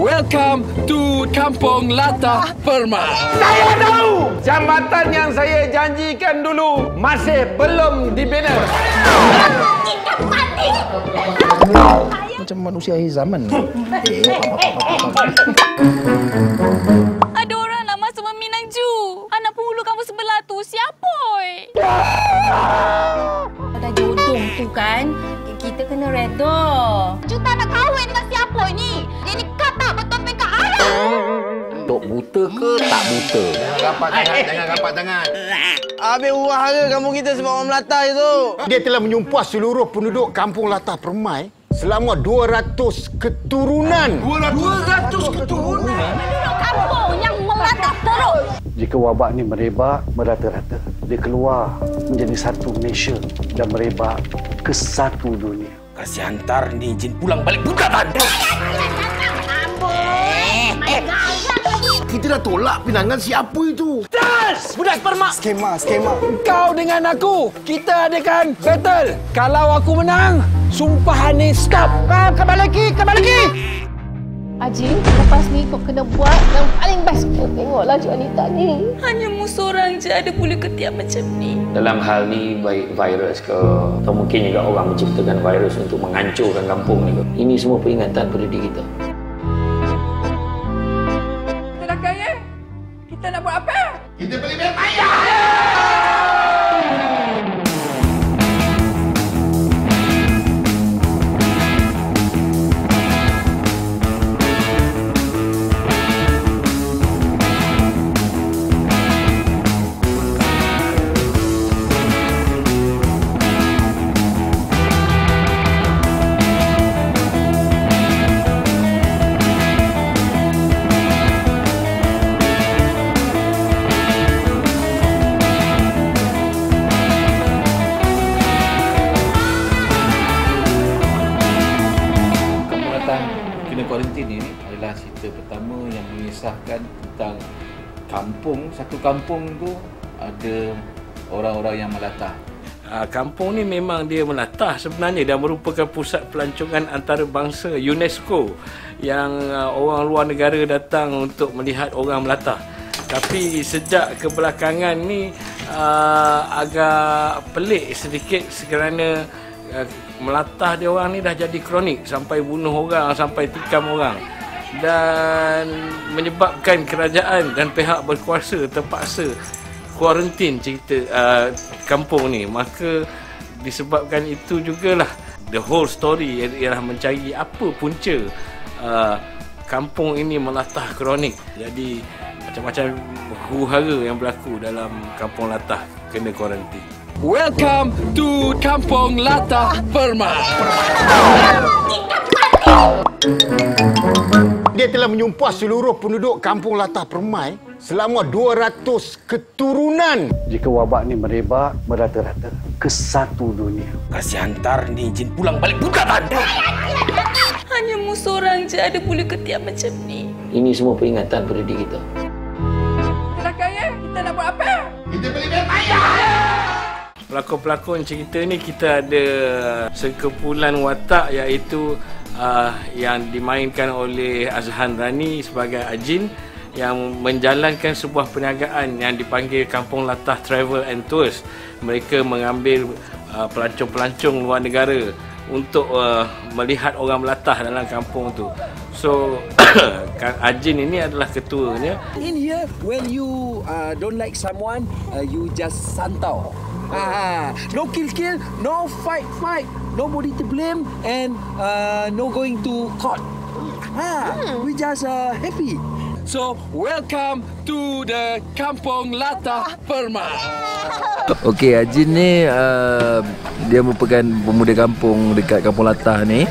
Welcome to Kampung Latah Permai. Saya tahu jambatan yang saya janjikan dulu masih belum dibina. Kita mati. Macam manusia akhir zaman. Ada orang nak masuk meminang Ju. Anak penghulu kamu sebelah tu siapa? Dah jodoh tu kan, kita kena reda. Ju tak nak kahwin dengan siapa ni? Dia ni kata betul pengkat ayah. Tok buta ke tak buta? Jangan rapat tangan. Habis urah ke kampung kita sebab orang Melata itu? Dia telah menyumpah seluruh penduduk Kampung Latah Permai selama 200 keturunan. 200 keturunan. Penduduk kampung yang melatah terus. Jika wabak ni merebak merata-rata, dia keluar menjadi satu Malaysia dan merebak ke satu dunia. Kasih hantar ni jin pulang balik buka bandar. Kita dah tolak pinangan siapa itu? Budak permak. Skema. Kau dengan aku, kita adakan battle. Kalau aku menang, sumpahan ni stop. Kembali lagi. Ajin, lepas ni kau kena buat yang paling best. Kau tengoklah Juanita ni. Hanya mu seorang je ada bulu ketiak macam ni. Dalam hal ni, baik virus ke, atau mungkin juga orang menciptakan virus untuk menghancurkan kampung ni ke. Ini semua peringatan pada diri kita. Kita dah kaya. Kita nak buat apa? Kita beli bel payah. Kena kuarantin ini adalah cerita pertama yang mengisahkan tentang kampung. Satu kampung tu ada orang-orang yang melatah. Kampung ni memang dia melatah sebenarnya dan merupakan pusat pelancongan antarabangsa UNESCO yang orang luar negara datang untuk melihat orang melatah. Tapi sejak kebelakangan ni agak pelik sedikit kerana melatah dia orang ni dah jadi kronik sampai bunuh orang, sampai tikam orang dan menyebabkan kerajaan dan pihak berkuasa terpaksa kuarantin cerita kampung ni. Maka disebabkan itu jugalah the whole story ialah mencari apa punca kampung ini melatah kronik. Jadi macam-macam huru-hara yang berlaku dalam Kampung Latah kena kuarantin. Welcome to Kampung Latah Permai. Dia telah menyumpah seluruh penduduk Kampung Latah Permai selama 200 keturunan. Jika wabak ni merebak merata-rata ke satu dunia. Kasih hantar ni jin pulang balik buka bandar. Hanya mu seorang je ada bulu ketiak macam ni. Ini semua peringatan pada diri kita. Kita dah kaya. Kita nak buat apa? Kita beli bel payah. Pelakon-pelakon cerita ni kita ada sekumpulan watak iaitu yang dimainkan oleh Azhan Rani sebagai Ajin yang menjalankan sebuah perniagaan yang dipanggil Kampung Latah Travel and Tours. Mereka mengambil pelancong-pelancong luar negara untuk melihat orang melatah dalam kampung tu. So Ajin ini adalah ketuanya. In here, when you don't like someone, you just santau. No kill, no fight, nobody to blame, and no going to court. We just happy. So, welcome to the Kampung Latah Permai. Okey, Ajin ni dia merupakan pemuda kampung dekat Kampung Latah ni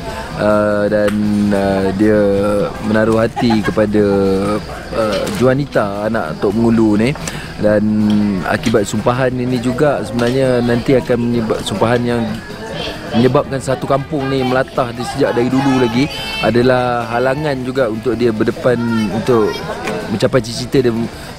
dan dia menaruh hati kepada Juanita, anak Tok Mengulu ni, dan akibat sumpahan ini juga sebenarnya nanti akan sumpahan yang menyebabkan satu kampung ni melatah sejak dari dulu lagi adalah halangan juga untuk dia berdepan untuk mencapai cita-cita dia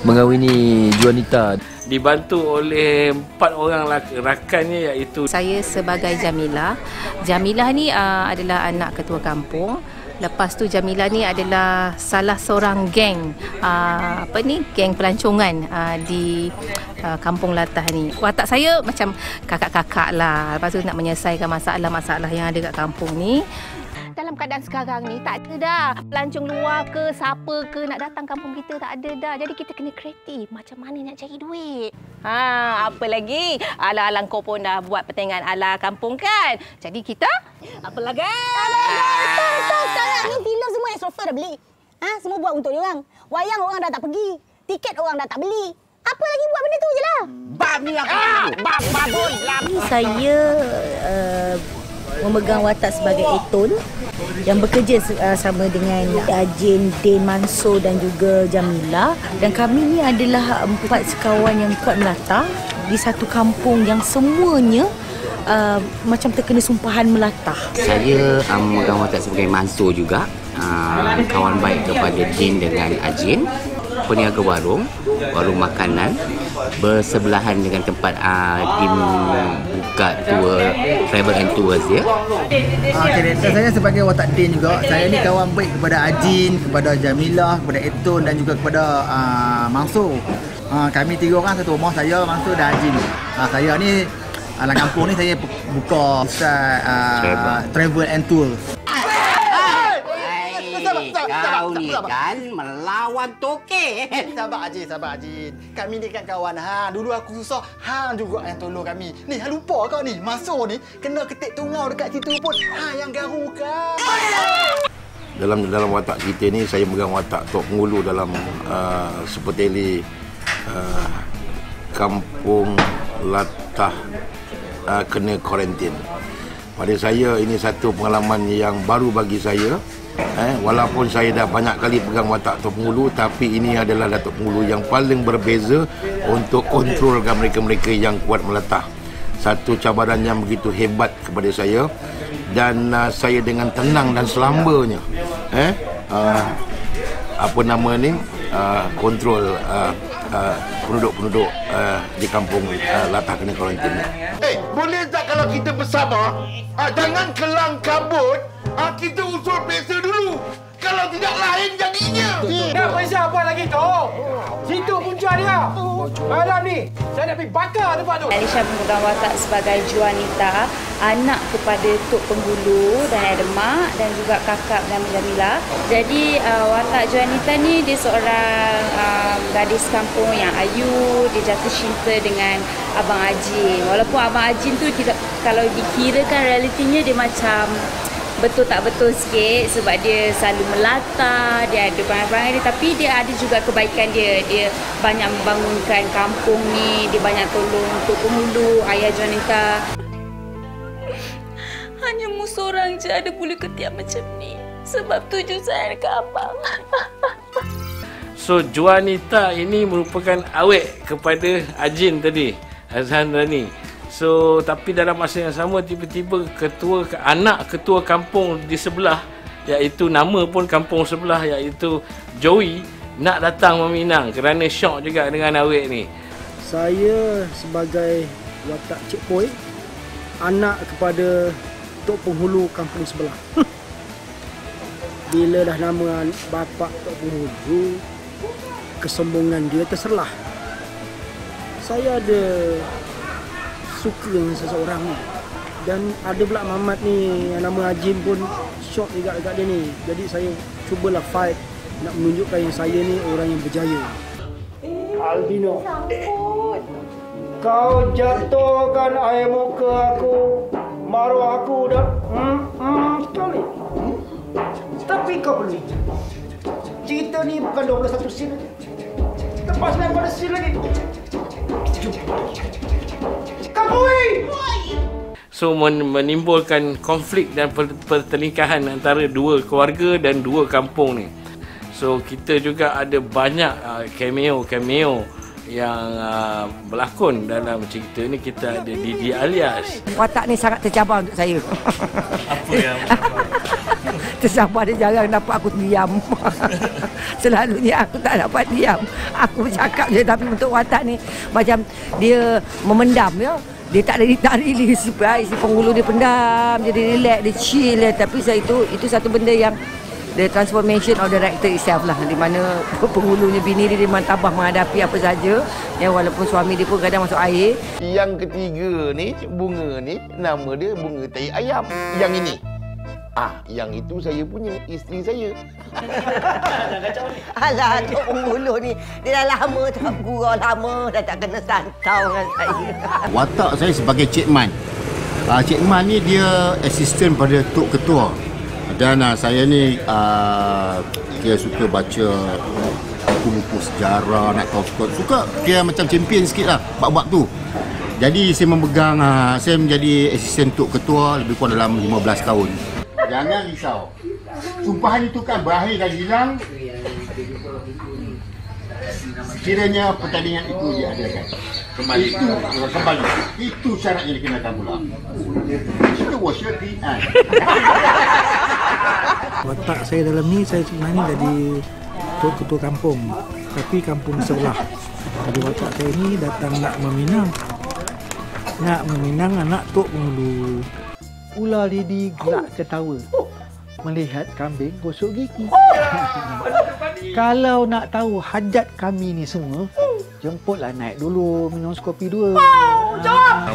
mengahwini Juanita. Dibantu oleh 4 orang rakannya iaitu Saya sebagai Jamilah. Jamilah ni adalah anak ketua kampung Lepas tu Jamila ni adalah salah seorang geng geng pelancongan di Kampung Latah ni. Watak saya macam kakak-kakak lah. Lepas tu nak menyelesaikan masalah-masalah yang ada kat kampung ni. Dalam keadaan sekarang ni tak ada dah pelancong luar ke siapa ke nak datang kampung kita, tak ada dah. Jadi kita kena kreatif macam mana nak cari duit. Apa lagi? Ala-ala kau pun dah buat pertandingan ala kampung kan. Jadi kita apa lagi? Sekarang ni filem semua yang sofa dah beli. Semua buat untuk dia orang. Wayang orang dah tak pergi. Tiket orang dah tak beli. Apa lagi buat benda tu je lah. Bab ni aku. Babon. Saya memegang watak sebagai Eton yang bekerja sama dengan Ajin, Din, Mansur dan juga Jamila. Dan kami ni adalah 4 sekawan yang kuat melata di satu kampung yang semuanya macam terkena sumpahan melatah. Saya memegang watak sebagai Mansur juga, kawan baik kepada Din dengan Ajin, peniaga warung makanan bersebelahan dengan tempat Din buka tour travel and tours dia. Karakter saya sebagai watak Din juga. Saya ni kawan baik kepada Ajin, kepada Jamila, kepada Eton dan juga kepada Mansur. Kami 3 orang satu rumah, saya, Mansur dan Ajin. Saya ni dalam kampung ni saya buka travel and tour. Kau ni kan melawan toke. Sabar Ajin. Kami ni kan kawan. Dulu aku susah, hang juga yang tolong kami. Ni hang lupa kau ni, Mansur ni kena ketik tungau dekat situ pun yang garukan. Dalam watak kita ni saya megang watak Tok Pengulu dalam seperti Kampung Latah kena kuarantin. Pada saya ini satu pengalaman yang baru bagi saya. Walaupun saya dah banyak kali pegang watak Tok Pengulu, tapi ini adalah Datuk Pengulu yang paling berbeza untuk kontrolkan mereka-mereka yang kuat melatah. Satu cabaran yang begitu hebat kepada saya, dan saya dengan tenang dan selambanya kontrol penduduk-penduduk di kampung Latah kena kuarantin. Boleh tak kalau kita bersabar? Jangan kelang kabut. Kita usul pesa dulu. Kalau tidak lain jadinya. Dah pesa apa lagi tu? Situ punca dia. Malam ni saya nak pergi bakar tempat tu. Alisha memegang watak sebagai Juanita, anak kepada Tok Penghulu dan ada mak dan juga kakak dan Jamila. Jadi watak Juanita ni dia seorang gadis kampung yang ayu, dia jatuh cinta dengan Abang Ajin. Walaupun Abang Ajin tu tidak, kalau dikirakan realitinya dia macam betul tak betul sikit sebab dia selalu melata, dia ada perangai-perangai dia, tapi dia ada juga kebaikan dia. Dia banyak membangunkan kampung ni, dia banyak tolong Tok Penghulu, ayah Juanita. Hanya mu seorang je ada boleh ketiak macam ni. Sebab tuju saya dekat abang. So Juanita ini merupakan awek kepada Ajin tadi, Azhan Rani. So tapi dalam masa yang sama tiba-tiba anak ketua kampung di sebelah, iaitu nama pun kampung sebelah, iaitu Joey, nak datang meminang kerana syok juga dengan awek ni. Saya sebagai watak Cik Poi, anak kepada Tok Penghulu kampung sebelah. Bila dah nama bapak Tok Penghulu, kesombongan dia terserlah. Saya ada suka dengan seseorang ni. Dan ada pula Mamat ni yang nama Ajin pun shock juga dekat dia ni. Jadi saya cubalah fight nak menunjukkan yang saya ni orang yang berjaya. Albino, kau jatuhkan air muka aku, maruah aku dah sekali. Tapi kau perlu ingat, cerita ni bukan 21 scene lagi. Lepas pada scene lagi. So menimbulkan konflik dan pertelingkahan antara dua keluarga dan dua kampung ni. So kita juga ada banyak cameo yang berlakon dalam cerita ni. Kita ada Didi Alias. Watak ni sangat tercabar untuk saya. Apa yang tercabar, dia jarang dapat aku diam. Selalunya aku tak dapat diam. Aku bercakap je, tapi untuk watak ni macam dia memendam ya. Dia tak rilis supaya si Penghulu dia pendam, jadi relax, dia chill ya. Tapi saya itu satu benda yang the transformation of the director itself lah, di mana penghulunya bini dia memang tabah menghadapi apa saja, ya, walaupun suami dia pun kadang masuk air. Yang ketiga ni, bunga ni, nama dia bunga tai ayam. Yang ini, yang itu saya punya, isteri saya. Alah, Tok Penghulu ni, dia dah lama tak gurau, lama dah tak kena santau dengan saya. Watak saya sebagai Cik Man. Cik Man ni dia asisten pada Tok Ketua. Dan saya ni dia suka baca buku-buku sejarah, nak tahu suka dia macam champion sikit lah bab-bab tu. Jadi saya memegang, saya menjadi asisten Tok Ketua lebih kurang dalam 15 tahun. Jangan risau. Sumpahan itu kan berakhir dan hilang kiranya pertandingan itu diadakan. Kembali. Itu syarat yang dikenakan pula. Itu was your DM. Watak saya dalam ni, saya sebenarnya jadi Tok Ketua kampung, tapi kampung sebelah. Jadi watak saya ni datang nak meminang anak Tok Penghulu. Ular Didi gelak ketawa melihat kambing gosok gigi. Kalau nak tahu hajat kami ni semua, jemputlah naik dulu minum kopi 2.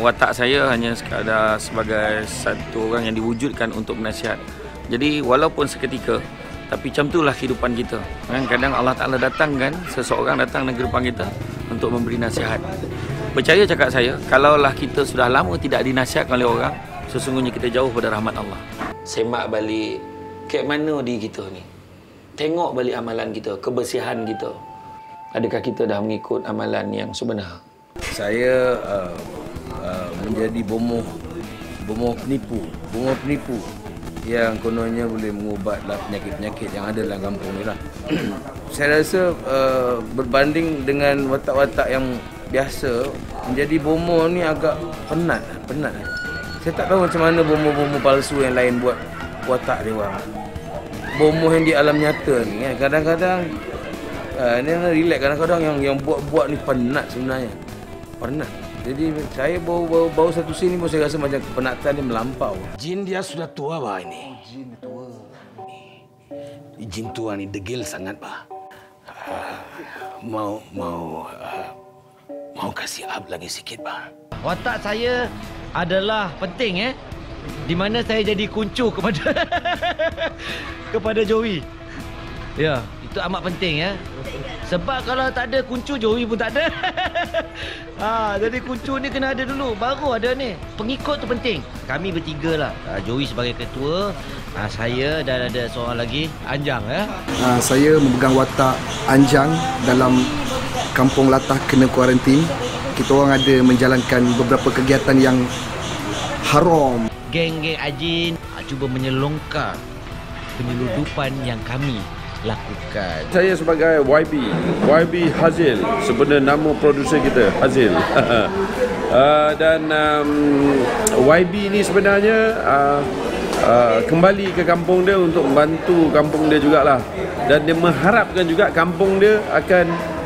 Watak saya hanya sekadar sebagai satu orang yang diwujudkan untuk menasihat. Jadi walaupun seketika, tapi macam itulah kehidupan kita. Kadang Allah Ta'ala datangkan, seseorang datang negeri depan kita untuk memberi nasihat. Percaya cakap saya, kalaulah kita sudah lama tidak dinasihatkan oleh orang, sesungguhnya kita jauh pada rahmat Allah. Semak balik ke mana diri kita ni. Tengok balik amalan kita, kebersihan kita. Adakah kita dah mengikut amalan yang sebenar? Saya menjadi bomoh penipu yang kononnya boleh mengubatlah penyakit-penyakit yang ada dalam kampung ni lah. Saya rasa berbanding dengan watak-watak yang biasa, menjadi bomoh ni agak penat. Saya tak tahu macam mana bomoh-bomoh palsu yang lain buat watak dia orang. Bomoh yang di alam nyata ni kan, kadang-kadang ni relax, kadang-kadang yang buat ni penat sebenarnya. Penat. Jadi saya baru satu scene ni pun saya rasa macam kepenatan dia melampau. Jin dia sudah tua bah ini. Jin tua. Jin tua ni degil sangat bah. Mau kasih up lagi sikit bah. Watak saya adalah penting di mana saya jadi kuncu kepada Joey. Ya, itu amat penting Sebab kalau tak ada kuncu, Joey pun tak ada. Jadi kuncu ni kena ada dulu, baru ada ni. Pengikut tu penting. Kami bertiga lah. Joey sebagai ketua, saya dan ada seorang lagi, Anjang Saya memegang watak Anjang dalam Kampung Latah Kena Kuarantin. Kita orang ada menjalankan beberapa kegiatan yang haram. Geng-geng Ajin cuba menyelongkar penyeludupan yang kami lakukan. Saya sebagai YB Hazil, sebenarnya nama produser kita Hazil. Dan YB ni sebenarnya kembali ke kampung dia untuk membantu kampung dia jugalah. Dan dia mengharapkan juga kampung dia akan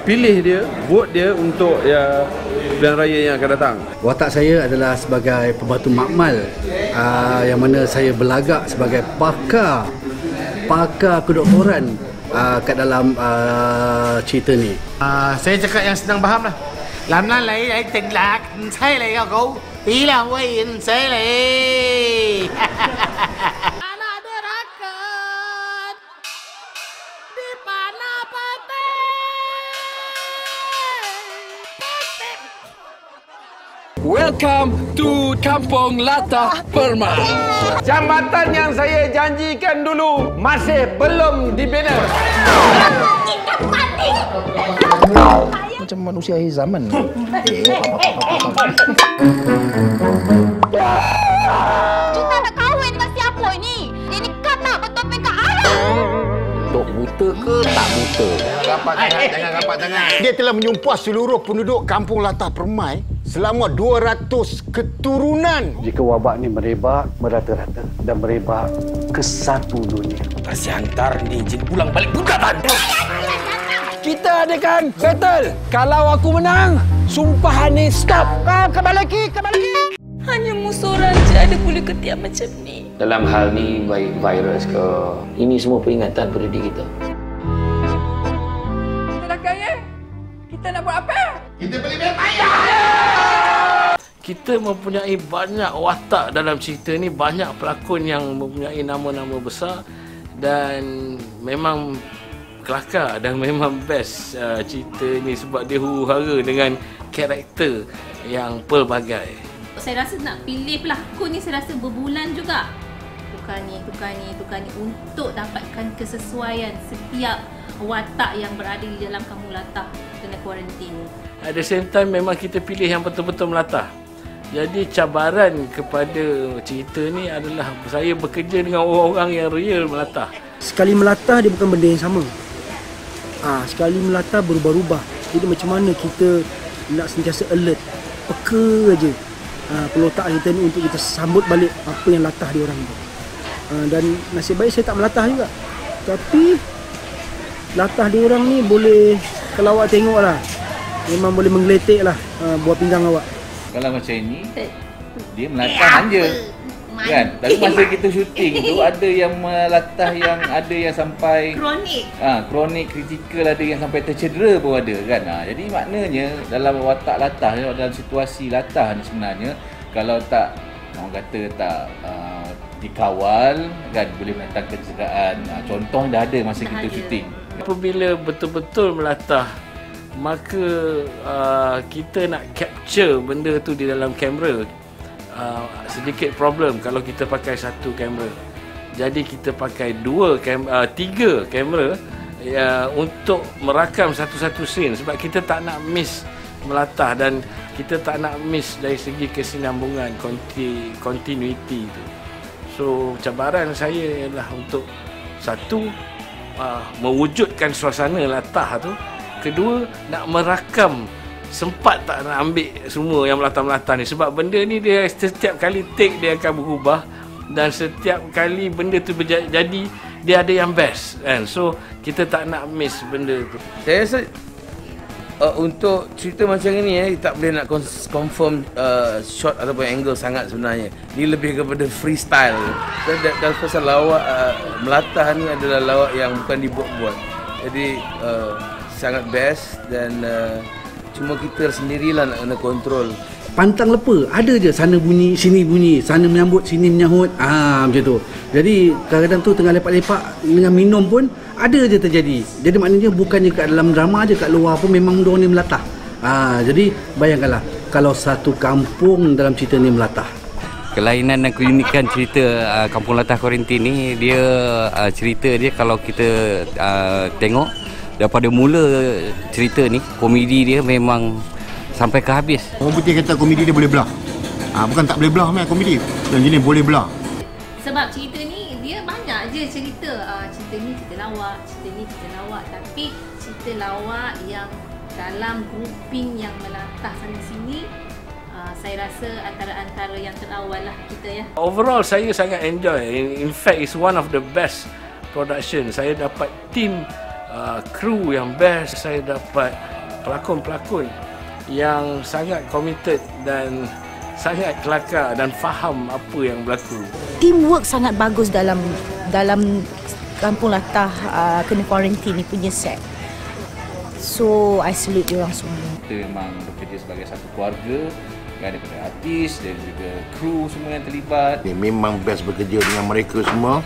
pilih dia, vote dia untuk pilihan raya yang akan datang. Watak saya adalah sebagai pembantu makmal, yang mana saya berlagak sebagai pakar kedoktoran kat dalam cerita ni. Saya cakap yang senang faham lah. Làm lan lại tình lạc sai lại cậu ý là quay sai lại. Welcome to Kampung Latah Permai. Jambatan yang saya janjikan dulu masih belum dibina. Macam manusia akhir zaman. Kita nak kahwin dengan siapa ini? Ini kata bertopeng ke arah. Dok buta ke tak buta? Jangan rapat tangan. Dia telah menyumpah seluruh penduduk Kampung Latah Permai selama 200 keturunan. Jika wabak ni merebak merata-rata dan merebak ke satu dunia. Kasih hantar ni Jin pulang balik bugatan. Kita adakan battle. Kalau aku menang, sumpahan ni stop. Kembali lagi. Hanya musuh raja ada boleh ketiak macam ni. Dalam hal ni, baik virus ke, ini semua peringatan pada diri kita. Kita dah kaya. Kita nak buat apa? Kita beli bel payah. Kita mempunyai banyak watak dalam cerita ni, banyak pelakon yang mempunyai nama-nama besar dan memang kelakar dan memang best cerita ni sebab dia huru-hara dengan karakter yang pelbagai. Saya rasa nak pilih pelakon ni saya rasa berbulan juga. Tukar ni untuk dapatkan kesesuaian setiap watak yang berada di dalam kampung latah kena kuarantin. At the same time memang kita pilih yang betul-betul melatah. Jadi cabaran kepada cerita ni adalah saya bekerja dengan orang-orang yang real melatah. Sekali melatah dia bukan benda yang sama. Sekali melatah berubah-ubah. Jadi macam mana kita nak sentiasa alert, peka aja pelotak kita ni untuk kita sambut balik apa yang latah dia orang tu. Dan nasib baik saya tak melatah juga. Tapi latah dia orang ni boleh, kalau awak tengok lah, memang boleh menggeletek lah buah pinggang awak. Kalau macam ini, dia melatah manja. Kan? Tapi masa kita syuting tu ada yang melatah yang ada yang sampai kronik, kritikal, ada yang sampai tercedera pun ada kan. Jadi maknanya dalam watak latah, dalam situasi latah ni sebenarnya kalau tak, orang kata tak dikawal kan, boleh mendatangkan kecederaan. Contoh dah ada masa kita syuting. Apabila betul-betul melatah, maka kita nak capture benda tu di dalam kamera. Sedikit problem kalau kita pakai satu kamera. Jadi kita pakai tiga kamera untuk merakam satu-satu scene sebab kita tak nak miss melatah dan kita tak nak miss dari segi kesinambungan, continuity tu. So cabaran saya ialah untuk satu mewujudkan suasana latah tu, kedua nak merakam. Sempat tak nak ambil semua yang melatah-melatah ni sebab benda ni dia setiap kali take dia akan berubah dan setiap kali benda tu jadi dia ada yang best kan. So kita tak nak miss benda tu. Saya rasa untuk cerita macam ni tak boleh nak confirm shot ataupun angle sangat sebenarnya. Dia lebih kepada freestyle. Dan pasal lawak melatah ni adalah lawak yang bukan dibuat-buat. Jadi sangat best dan cuma kita sendirilah nak kena kontrol. Pantang lepa, ada je sana bunyi, sana menyambut, sini menyahut, macam tu. Jadi kadang-kadang tu tengah lepak-lepak dengan minum pun ada je terjadi. Jadi maknanya bukannya kat dalam drama je, kat luar pun memang diorang ni melatah. Jadi bayangkanlah kalau satu kampung dalam cerita ni melatah. Kelainan dan keunikan cerita Kampung Latah Kuarantin ni, dia cerita dia kalau kita tengok daripada mula cerita ni, komedi dia memang sampai ke habis. Orang putih kata komedi dia boleh belah. Bukan tak boleh belah komedi. Yang jenis boleh belah. Sebab cerita ni dia banyak je cerita. Cerita ni cerita lawak, tapi cerita lawak yang dalam grouping yang melatah sana sini, saya rasa antara yang terawal lah kita ya. Overall saya sangat enjoy. In fact it's one of the best production. Saya dapat team kru yang best, saya dapat pelakon-pelakon yang sangat committed dan sangat kelakar dan faham apa yang berlaku. Teamwork sangat bagus dalam Kampung Latah kena kuarantin ni punya set. So I salute diorang semua. Kita memang bekerja sebagai satu keluarga, daripada artis dan juga kru semua yang terlibat. Memang best bekerja dengan mereka semua.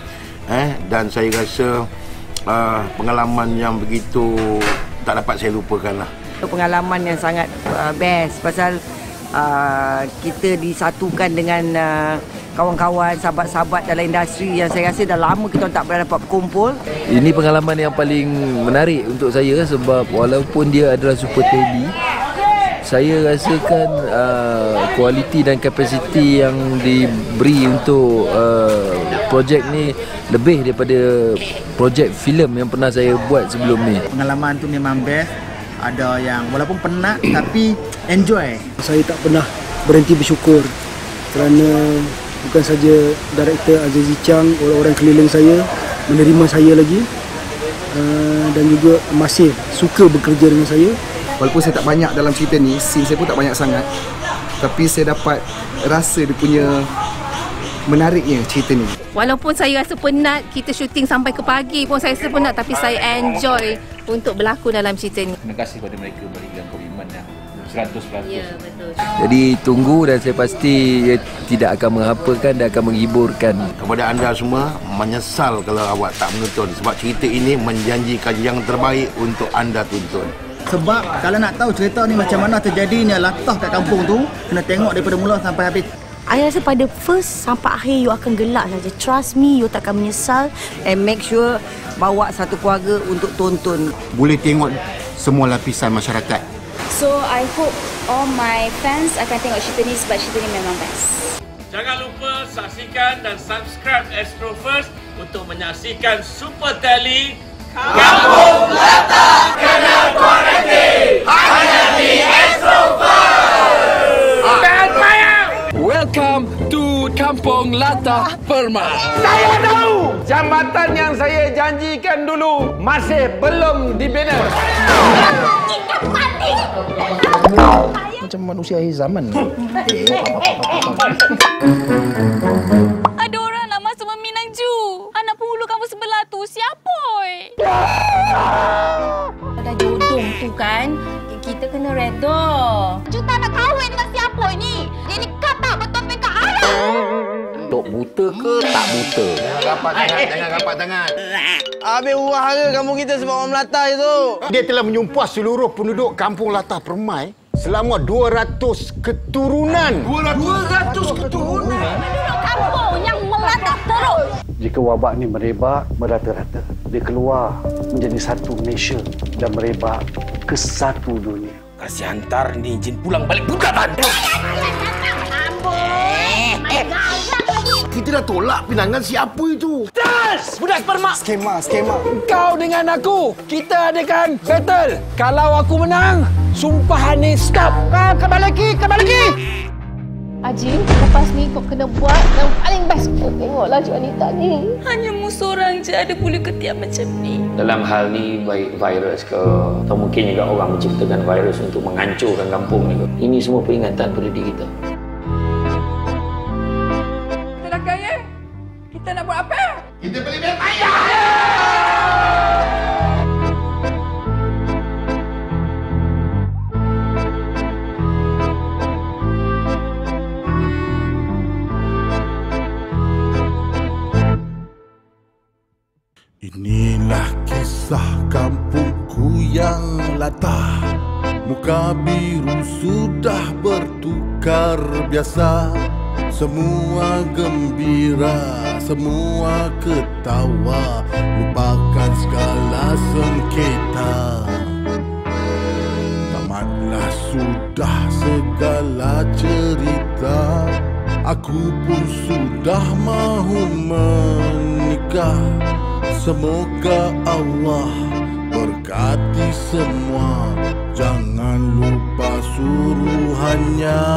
Dan saya rasa pengalaman yang begitu tak dapat saya lupakan lah. Pengalaman yang sangat best pasal kita disatukan dengan kawan-kawan, sahabat-sahabat dalam industri yang saya rasa dah lama kita tak pernah dapat berkumpul. Ini pengalaman yang paling menarik untuk saya sebab walaupun dia adalah super tele, saya rasakan kualiti dan kapasiti yang diberi untuk projek ni lebih daripada projek filem yang pernah saya buat sebelum ni. Pengalaman tu memang best. Ada yang walaupun penat tapi enjoy. Saya tak pernah berhenti bersyukur kerana bukan saja director Azizi Chang, orang-orang keliling saya menerima saya lagi dan juga masih suka bekerja dengan saya. Walaupun saya tak banyak dalam cerita ni, scene saya pun tak banyak sangat. Tapi saya dapat rasa dia punya menariknya cerita ni. Walaupun saya rasa penat, kita syuting sampai ke pagi pun saya rasa penat, tapi saya enjoy untuk berlakon dalam cerita ni. Terima kasih kepada mereka berikan komitmen yang 100%. Ya, betul. Jadi tunggu dan saya pasti ia tidak akan menghapakan dan akan menghiburkan. Kepada anda semua, menyesal kalau awak tak menonton sebab cerita ini menjanjikan yang terbaik untuk anda tonton. Sebab kalau nak tahu cerita ni macam mana terjadinya latah kat kampung tu, kena tengok daripada mula sampai habis. I rasa pada first sampai akhir you akan gelak saja. Trust me, you takkan menyesal. And make sure bawa satu keluarga untuk tonton. Boleh tengok semua lapisan masyarakat. So I hope all my fans akan tengok cerita ni sebab cerita ni memang best. Jangan lupa saksikan dan subscribe Astro First untuk menyaksikan Super Tele Kampung Latah Kena Kuarantin hanya di Astro First. Welcome to Kampung Latah Permai. Saya tahu jambatan yang saya janjikan dulu masih belum dibina. Kita mati. Macam manusia akhir zaman. Ada orang nak masuk meminang Ju. Anak penghulu kampung sebelah tu siapa? Dah jodoh tu kan, kita kena reda. Ju tak nak kahwin dengan siapa ni? Dia ni katak betul pengkat arah. Dok buta ke tak buta? Jangan rapat tangan. Habis urah ke kampung kita sebab orang Melata itu? Dia telah menyumpah seluruh penduduk kampung Latah Permai selama 200 keturunan. 200 keturunan? Penduduk kampung yang melatah terus. Jika wabak ni merebak merata-rata, dia keluar menjadi satu Malaysia dan merebak ke satu dunia. Kasih hantar ni jin pulang balik buka bandar. Kita dah tolak pinangan siapa itu? Das! Budak sperma! Skema. Kau dengan aku, kita adakan battle. Kalau aku menang, sumpahan ni stop. Kembali lagi! Ajin, lepas ni kau kena buat yang paling best. Kau tengoklah wanita ni. Hanya mu seorang je ada bulu ketiak macam ni. Dalam hal ni, baik virus ke atau mungkin juga orang menciptakan virus untuk menghancurkan kampung ni ke. Ini semua peringatan pada diri kita. Kita dah kaya. Kita nak buat apa? Kita beli beg payah. Inilah kisah kampungku yang latah. Muka biru sudah bertukar biasa. Semua gembira, semua ketawa. Lupakan segala sengketa. Tamatlah sudah segala cerita. Aku pun sudah mahu menikah. Semoga Allah berkati semua. Jangan lupa suruhannya.